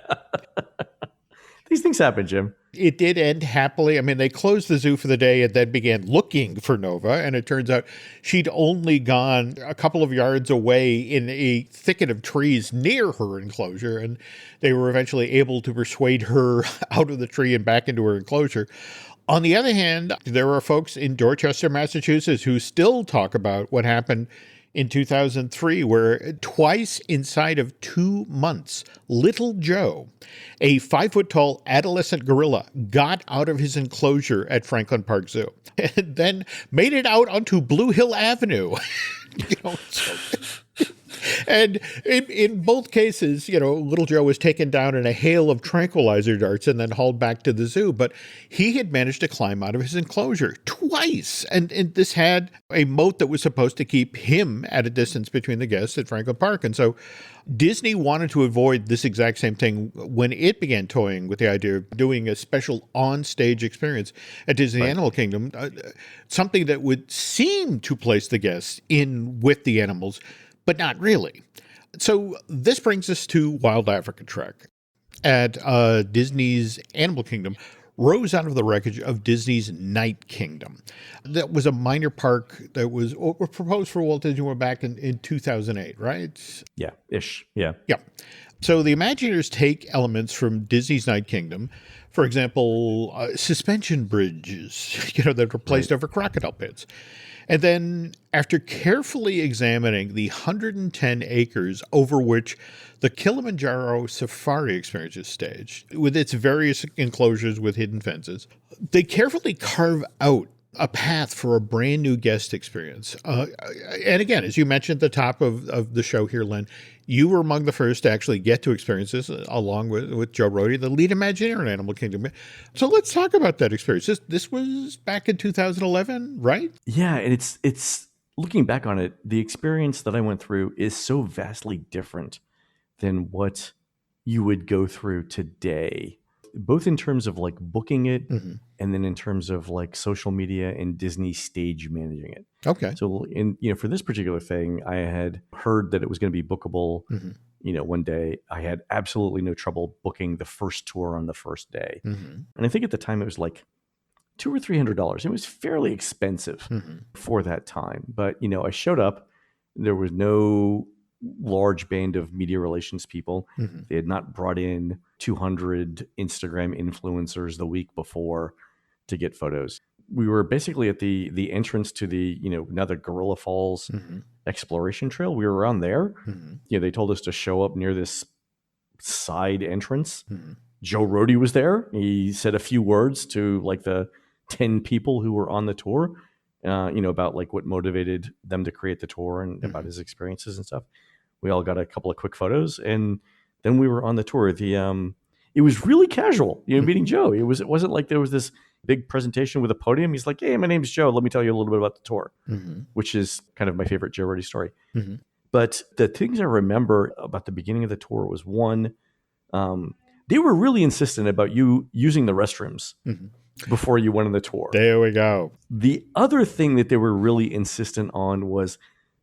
These things happen, Jim. It did end happily. I mean, they closed the zoo for the day and then began looking for Nova. And it turns out she'd only gone a couple of yards away in a thicket of trees near her enclosure. And they were eventually able to persuade her out of the tree and back into her enclosure. On the other hand, there are folks in Dorchester, Massachusetts, who still talk about what happened in 2003, where twice inside of 2 months, Little Joe, a 5-foot-tall adolescent gorilla, got out of his enclosure at Franklin Park Zoo and then made it out onto Blue Hill Avenue. And in both cases, Little Joe was taken down in a hail of tranquilizer darts and then hauled back to the zoo. But he had managed to climb out of his enclosure twice. And this had a moat that was supposed to keep him at a distance between the guests at Franklin Park. And so Disney wanted to avoid this exact same thing when it began toying with the idea of doing a special on-stage experience at Disney Animal Kingdom, something that would seem to place the guests in with the animals, but not really. So this brings us to Wild Africa Trek at Disney's Animal Kingdom, rose out of the wreckage of Disney's Night Kingdom. That was a minor park that was proposed for Walt Disney World back in 2008, right? Yeah, ish. Yeah. Yeah. So the Imagineers take elements from Disney's Night Kingdom, for example, suspension bridges, that were placed over crocodile pits. And then, after carefully examining the 110 acres over which the Kilimanjaro Safari experience is staged, with its various enclosures with hidden fences, they carefully carve out a path for a brand new guest experience. And again, as you mentioned at the top of the show here, Len, you were among the first to actually get to experience this, along with Joe Rohde, the lead Imagineer in Animal Kingdom. So let's talk about that experience. This was back in 2011, right? Yeah, and it's looking back on it, the experience that I went through is so vastly different than what you would go through today. both in terms of like booking it Mm-hmm. and then in terms of like social media and Disney stage managing it. Okay. So for this particular thing, I had heard that it was going to be bookable. Mm-hmm. One day. I had absolutely no trouble booking the first tour on the first day. Mm-hmm. And I think at the time it was like $200 or $300. It was fairly expensive Mm-hmm. for that time. But, I showed up. There was no large band of media relations people. Mm-hmm. They had not brought in 200 Instagram influencers the week before to get photos. We were basically at the entrance to the, now the Gorilla Falls Mm-hmm. exploration trail. We were around there. Mm-hmm. They told us to show up near this side entrance. Mm-hmm. Joe Rohde was there. He said a few words to like the 10 people who were on the tour, about like what motivated them to create the tour and Mm-hmm. about his experiences and stuff. We all got a couple of quick photos, and then we were on the tour. It was really casual, meeting Joe. It wasn't like there was this big presentation with a podium. He's like, "Hey, my name's Joe. Let me tell you a little bit about the tour," Mm-hmm. which is kind of my favorite Joe Rohde story. Mm-hmm. But the things I remember about the beginning of the tour was one, they were really insistent about you using the restrooms Mm-hmm. before you went on the tour. There we go. The other thing that they were really insistent on was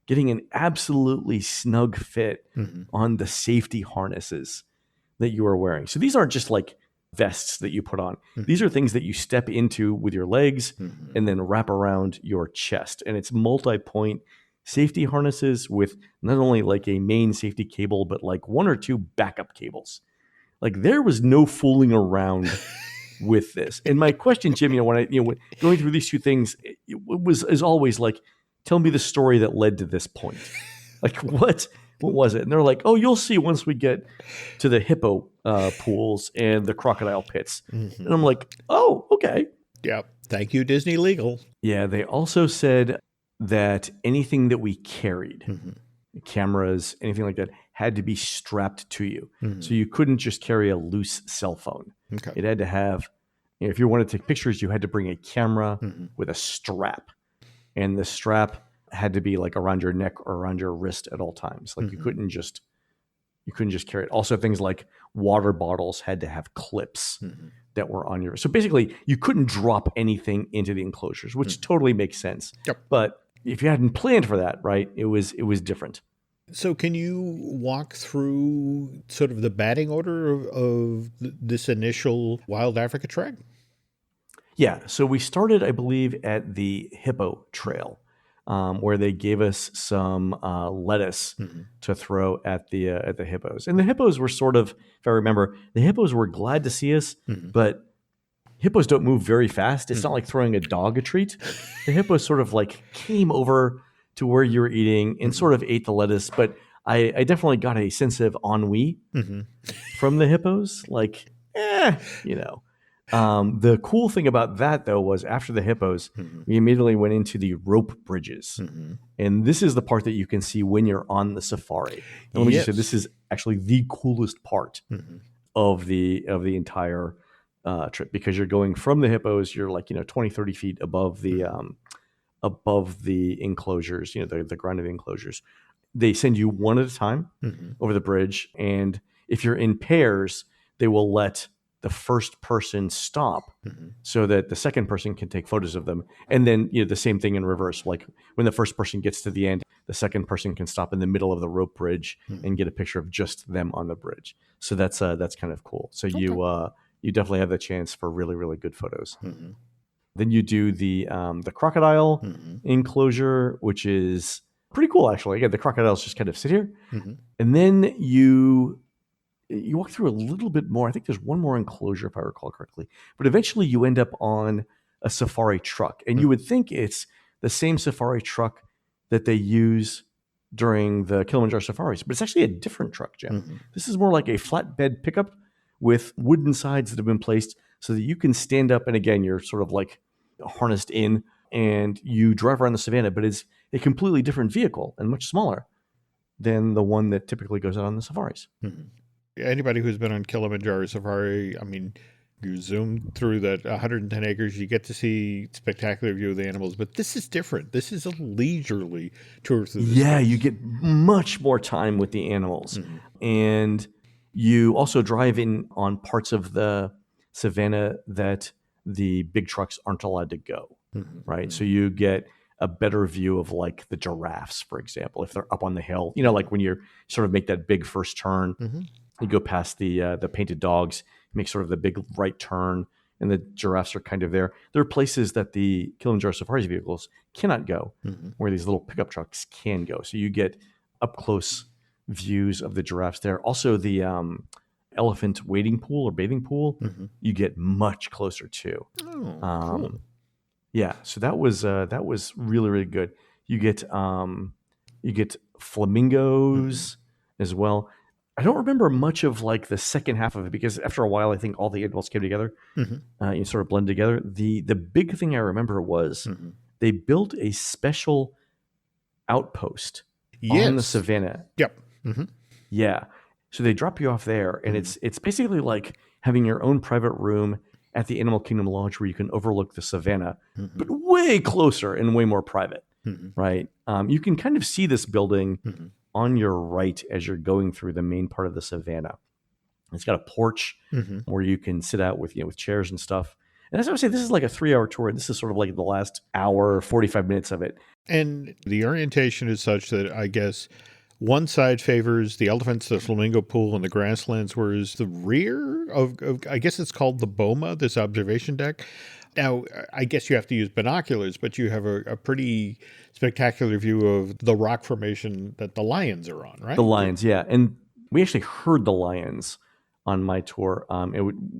getting an absolutely snug fit Mm-hmm. on the safety harnesses that you are wearing. So these aren't just like vests that you put on. Mm-hmm. These are things that you step into with your legs Mm-hmm. and then wrap around your chest. And it's multi-point safety harnesses with not only like a main safety cable, but like one or two backup cables. Like there was no fooling around with this. And my question, Jim, when going through these two things, it was as always like, tell me the story that led to this point. Like what was it? And they're like, oh, you'll see once we get to the hippo pools and the crocodile pits. Mm-hmm. And I'm like, oh, okay. Yep. Thank you, Disney Legal. Yeah, they also said that anything that we carried, Mm-hmm. cameras, anything like that, had to be strapped to you. Mm-hmm. So you couldn't just carry a loose cell phone. Okay. It had to have, if you wanted to take pictures, you had to bring a camera Mm-hmm. with a strap. And the strap had to be like around your neck or around your wrist at all times. Like Mm-hmm. you couldn't just carry it. Also, things like water bottles had to have clips Mm-hmm. that were on your. So basically, you couldn't drop anything into the enclosures, which totally makes sense. Yep. But if you hadn't planned for that, right, it was different. So can you walk through sort of the batting order of this initial Wild Africa trek? Yeah. So we started, I believe, at the Hippo Trail, where they gave us some lettuce Mm-hmm. to throw at the hippos. And the hippos were sort of, if I remember, the hippos were glad to see us, Mm-hmm. but hippos don't move very fast. It's not like throwing a dog a treat. The hippos sort of like came over to where you were eating and sort of ate the lettuce. But I definitely got a sense of ennui Mm-hmm. from the hippos. Like, the cool thing about that, though, was after the hippos, Mm-hmm. we immediately went into the rope bridges. Mm-hmm. And this is the part that you can see when you're on the safari. And let me just say, Yes. this is actually the coolest part Mm-hmm. of the entire trip, because you're going from the hippos, you're like 20, 30 feet above the enclosures, the ground of the enclosures. They send you one at a time Mm-hmm. over the bridge, and if you're in pairs, they will let the first person stop Mm-hmm. so that the second person can take photos of them. And then the same thing in reverse. Like when the first person gets to the end, the second person can stop in the middle of the rope bridge and get a picture of just them on the bridge. So that's kind of cool. So you definitely have the chance for really, really good photos. Mm-hmm. Then you do the crocodile Mm-hmm. enclosure, which is pretty cool, actually. Again, the crocodiles just kind of sit here. Mm-hmm. And then you walk through a little bit more. I think there's one more enclosure, if I recall correctly. But eventually you end up on a safari truck. And you would think it's the same safari truck that they use during the Kilimanjaro safaris. But it's actually a different truck, Jim. Mm-hmm. This is more like a flatbed pickup with wooden sides that have been placed so that you can stand up. And again, you're sort of like harnessed in and you drive around the savannah. But it's a completely different vehicle and much smaller than the one that typically goes out on the safaris. Mm-hmm. Anybody who's been on Kilimanjaro Safari, I mean, you zoom through that 110 acres, you get to see spectacular view of the animals, but this is different. This is a leisurely tour through the Yeah, space. you get much more time with the animals. Mhm. And you also drive in on parts of the savanna that the big trucks aren't allowed to go, right? So you get a better view of like the giraffes, for example, if they're up on the hill. Like when you sort of make that big first turn, you go past the painted dogs, make sort of the big right turn, and the giraffes are kind of there. There are places that the Kilimanjaro Safari's vehicles cannot go, where these little pickup trucks can go. So you get up close views of the giraffes there. Also, the elephant wading pool or bathing pool, you get much closer to. Cool. Yeah, so that was really, really good. You get flamingos as well. I don't remember much of like the second half of it because after a while, I think all the animals came together, you sort of blend together. The big thing I remember was they built a special outpost on the savannah. Yep. Yeah, so they drop you off there, and it's basically like having your own private room at the Animal Kingdom Lodge where you can overlook the savannah, but way closer and way more private, right? You can kind of see this building on your right as you're going through the main part of the savannah. It's got a porch where you can sit out with with chairs and stuff. And as I would say, this is like a 3-hour tour. This is sort of like the last hour, 45 minutes of it. And the orientation is such that I guess one side favors the elephants, the flamingo pool, and the grasslands, whereas the rear of I guess it's called the Boma, this observation deck. Now, I guess you have to use binoculars, but you have a pretty spectacular view of the rock formation that the lions are on, right? The lions, yeah. And we actually heard the lions on my tour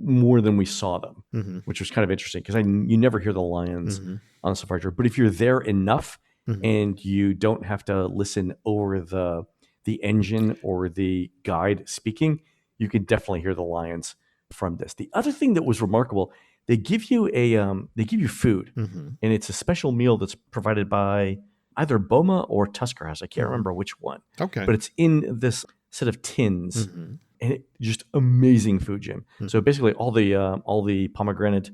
more than we saw them, which was kind of interesting because you never hear the lions on a safari tour. But if you're there enough and you don't have to listen over the engine or the guide speaking, you can definitely hear the lions from this. The other thing that was remarkable, they give you food, and it's a special meal that's provided by either Boma or Tusker House. I can't remember which one. Okay, but it's in this set of tins, and just amazing food, Jim. So basically, all the pomegranate,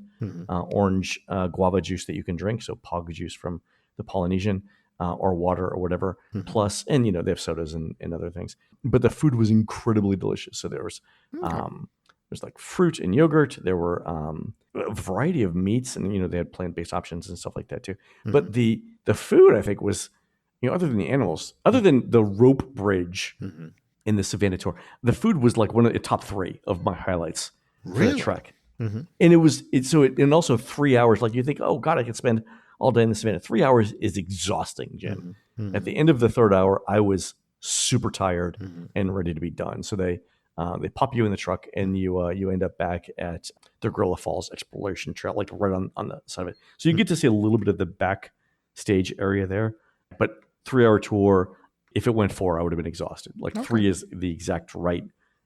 orange, guava juice that you can drink. So pog juice from the Polynesian, or water or whatever. Plus, and they have sodas and other things. But the food was incredibly delicious. So there was. There's like fruit and yogurt. There were a variety of meats, and they had plant-based options and stuff like that too. But the food, I think, was other than the animals, other than the rope bridge in the Savannah tour, the food was like one of the top 3 of my highlights for the trek. And and also 3 hours. Like you think, oh God, I could spend all day in the Savannah. 3 hours is exhausting, Jim. At the end of the 3rd hour, I was super tired and ready to be done. So they pop you in the truck, and you end up back at the Gorilla Falls Exploration Trail, like right on the side of it. So you get to see a little bit of the backstage area there. But 3-hour tour, if it went 4, I would have been exhausted. Like 3 is the exact right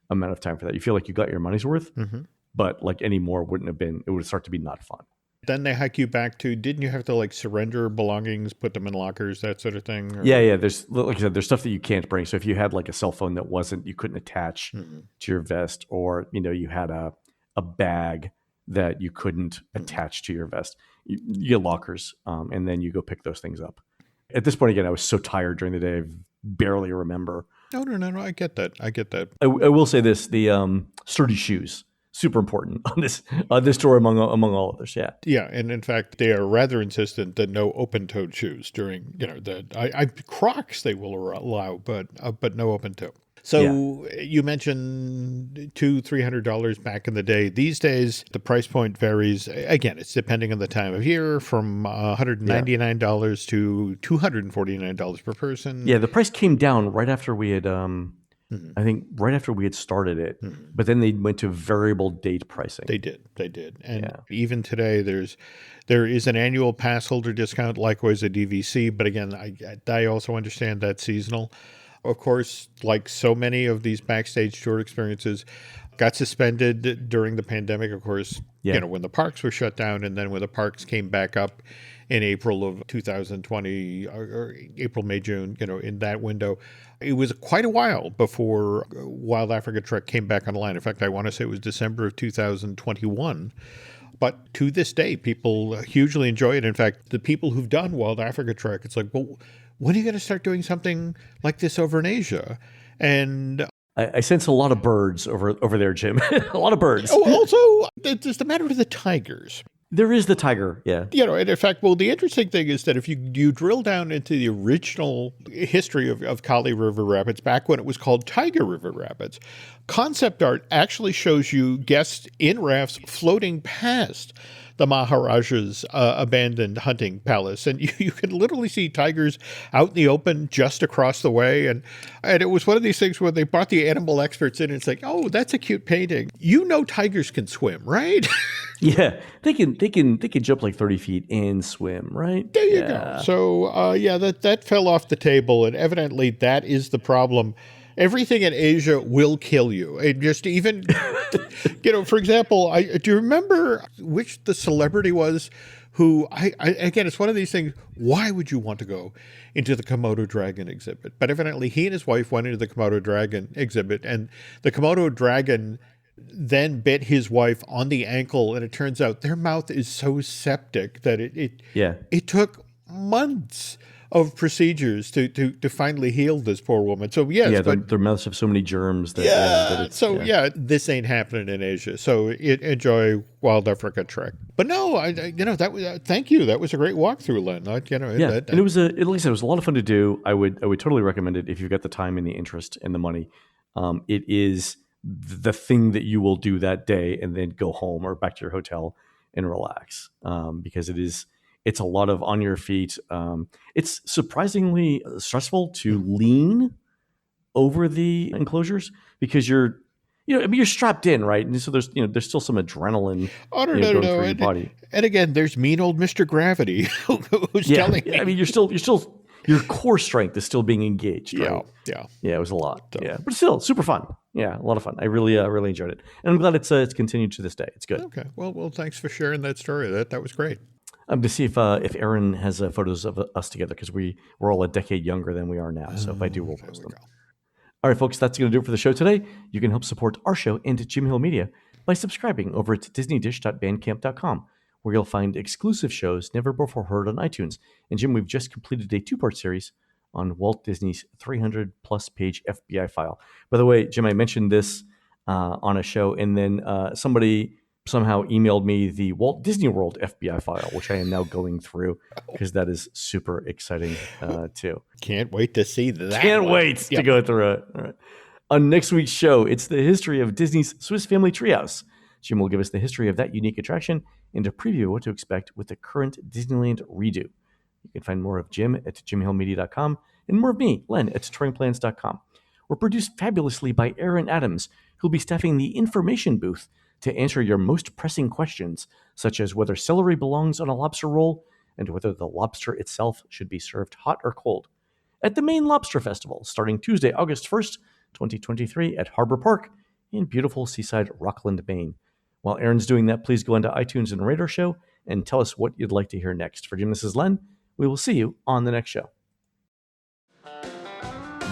amount of time for that. You feel like you got your money's worth, but like any more wouldn't have been. It would start to be not fun. Then they hike you back to, didn't you have to like surrender belongings, put them in lockers, that sort of thing? Or? Yeah. There's, like I said, there's stuff that you can't bring. So if you had like a cell phone that you couldn't attach to your vest, or, you had a bag that you couldn't attach to your vest, you get lockers, and then you go pick those things up. At this point, again, I was so tired during the day, I barely remember. No. I get that. I will say this, the sturdy shoes. Super important on this tour among all others. Yeah. Yeah, and in fact, they are rather insistent that no open-toed shoes during Crocs they will allow, but no open-toe. So you mentioned $200-300 back in the day. These days, the price point varies. Again, it's depending on the time of year, from $199 to $249 per person. Yeah, the price came down right after we had. I think right after we had started it, but then they went to variable date pricing. They did. And even today, there is an annual pass holder discount, likewise a DVC. But again, I also understand that's seasonal. Of course, like so many of these backstage tour experiences, got suspended during the pandemic, of course, when the parks were shut down, and then when the parks came back up in April of 2020, or April, May, June, in that window. It was quite a while before Wild Africa Trek came back online. In fact, I want to say it was December of 2021. But to this day, people hugely enjoy it. In fact, the people who've done Wild Africa Trek, it's like, well, when are you going to start doing something like this over in Asia? And I sense a lot of birds over there, Jim. A lot of birds. Oh, also, there's the matter of the tigers. There is the tiger, yeah. And in fact, the interesting thing is that if you drill down into the original history of Kali River Rapids, back when it was called Tiger River Rapids, concept art actually shows you guests in rafts floating past the Maharaja's abandoned hunting palace. And you can literally see tigers out in the open just across the way. And it was one of these things where they brought the animal experts in and it's like, oh, that's a cute painting. Tigers can swim, right? Yeah, they can jump like 30 feet and swim, right? There you go. So, that fell off the table. And evidently that is the problem. Everything in Asia will kill you. And just even, for example, do you remember which the celebrity was who, again, it's one of these things, why would you want to go into the Komodo dragon exhibit? But evidently he and his wife went into the Komodo dragon exhibit, and the Komodo dragon then bit his wife on the ankle, and it turns out their mouth is so septic that it took months of procedures to finally heal this poor woman. So yes, their mouths have so many germs that this ain't happening in Asia. So enjoy Wild Africa Trek. But no, thank you. That was a great walkthrough, Len. And it was at least it was a lot of fun to do. I would totally recommend it if you've got the time and the interest and the money. It is the thing that you will do that day and then go home or back to your hotel and relax, because it's a lot of on your feet. It's surprisingly stressful to lean over the enclosures because you're strapped in, right? And so there's still some adrenaline going through your body. And again, there's mean old Mr. Gravity who's telling me. I mean, you're still your core strength is still being engaged. Right? Yeah. It was a lot. So. Yeah, but still super fun. Yeah, a lot of fun. I really enjoyed it, and I'm glad it's continued to this day. It's good. Okay. Well, thanks for sharing that story. That was great. To see if Aaron has photos of us together, because we're all a decade younger than we are now. So if I do, we'll post them. All right, folks, that's going to do it for the show today. You can help support our show and Jim Hill Media by subscribing over at disneydish.bandcamp.com, where you'll find exclusive shows never before heard on iTunes. And Jim, we've just completed a 2-part series on Walt Disney's 300-plus page FBI file. By the way, Jim, I mentioned this on a show, and then somebody somehow emailed me the Walt Disney World FBI file, which I am now going through because that is super exciting too. Can't wait to see that. Can't wait to go through it. All right. On next week's show, it's the history of Disney's Swiss Family Treehouse. Jim will give us the history of that unique attraction and a preview of what to expect with the current Disneyland redo. You can find more of Jim at jimhillmedia.com and more of me, Len, at touringplans.com. We're produced fabulously by Aaron Adams, who'll be staffing the information booth to answer your most pressing questions, such as whether celery belongs on a lobster roll and whether the lobster itself should be served hot or cold. At the Maine Lobster Festival, starting Tuesday, August 1st, 2023 at Harbor Park in beautiful seaside Rockland, Maine. While Aaron's doing that, please go into iTunes and rate our show and tell us what you'd like to hear next. For Jim, this is Len. We will see you on the next show.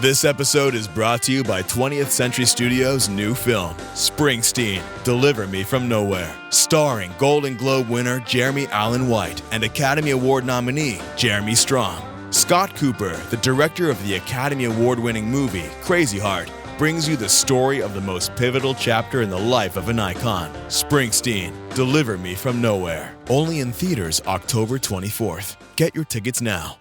This episode is brought to you by 20th Century Studios' new film, Springsteen, Deliver Me From Nowhere, starring Golden Globe winner Jeremy Allen White and Academy Award nominee Jeremy Strong. Scott Cooper, the director of the Academy Award-winning movie Crazy Heart, brings you the story of the most pivotal chapter in the life of an icon. Springsteen, Deliver Me From Nowhere. Only in theaters October 24th. Get your tickets now.